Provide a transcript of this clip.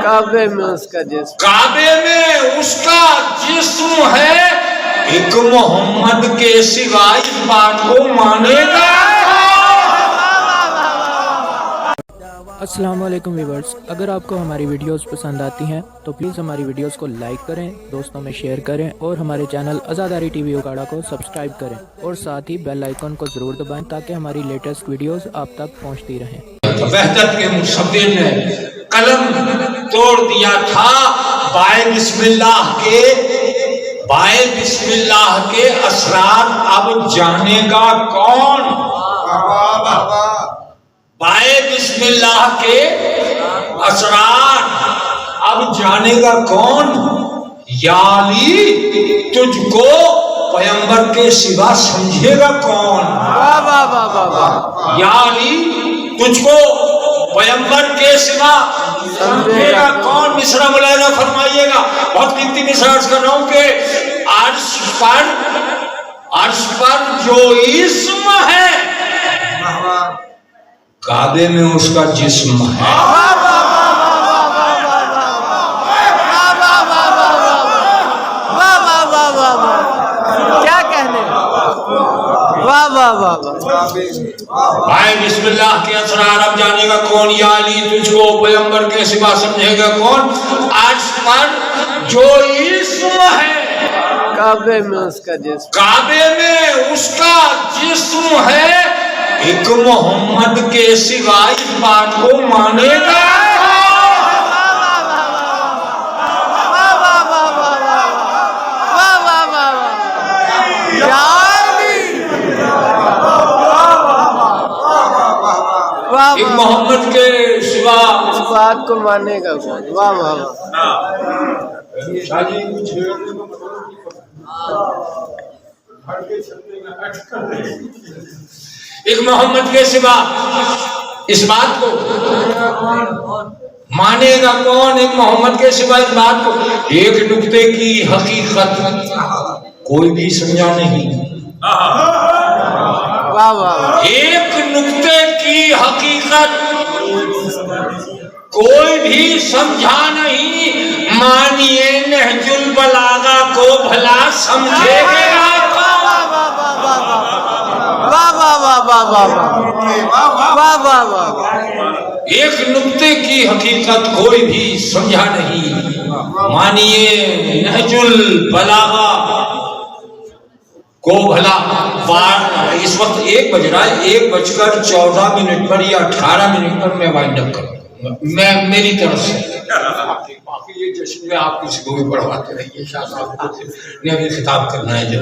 کعبے میں اس کا جسم، کعبے میں اس کا جسم ہے، ایک محمد کے سوا اس بات کو مانے گا۔ السلام علیکم ویورز، اگر آپ کو ہماری ویڈیوز پسند آتی ہیں تو پلیز ہماری ویڈیوز کو لائک کریں، دوستوں میں شیئر کریں اور ہمارے چینل آزاداری ٹی وی اکاڑا کو سبسکرائب کریں اور ساتھ ہی بیل آئیکن کو ضرور دبائیں تاکہ ہماری لیٹسٹ ویڈیوز آپ تک پہنچتی رہیں۔ وحدت کے مصور نے قلم توڑ دیا تھا، بائے بسم اللہ کے اسرار اب جانے گا کون؟ بائے بسم اللہ کے اسرار اب جانے گا کون؟ یا علی تجھ کو پیغمبر کے سوا سمجھے گا کون؟ یا علی تجھ کو پیغمبر کے سوا سمجھے گا کون؟ مصرع ملاحظہ فرمائیے گا، بہت قیمتی مصرع عرض کر رہا ہوں کہ عرش پر جو اسم ہے کعبے میں اس کا جسم ہے۔ کیا کہنے، واہ واہ واہ بھائی بسم اللہ کے اسرار اب جانے گا کون؟ یا علی تجھ کو پیغمبر کے سوا سمجھے گا کون؟ عرش پر جو اسم ہے کعبے میں اس کا جسم، کعبے میں اس کا جسم ہے، ایک محمد کے سوا اس بات کو مانے گا۔ ایک محمد کے سوا اس بات کو مانے گا کون؟ واہ واہ ایک محمد کے سوا اس بات کو مانے گا کون؟ ایک محمد کے سوا اس بات کو، ایک نکتے کی حقیقت کوئی بھی سمجھا نہیں۔ واہ واہ، ایک نکتے کی حقیقت کوئی بھی سمجھا نہیں، مانیے نہج البلاغہ کو بھلا سمجھے گا۔ ایک نکتے کی حقیقت کوئی بھی سمجھا نہیں، مانیے نہج البلاغہ کو بھلا۔ اس وقت 1 بج رہا ہے، 1:14 پر یا 18 پر میں وائنڈ اپ کروں گا، میں میری طرف سے۔ باقی یہ جشن میں آپ کسی کو بھی پڑھواتے رہیے، شاہ صاحب نے ابھی خطاب کرنا ہے جب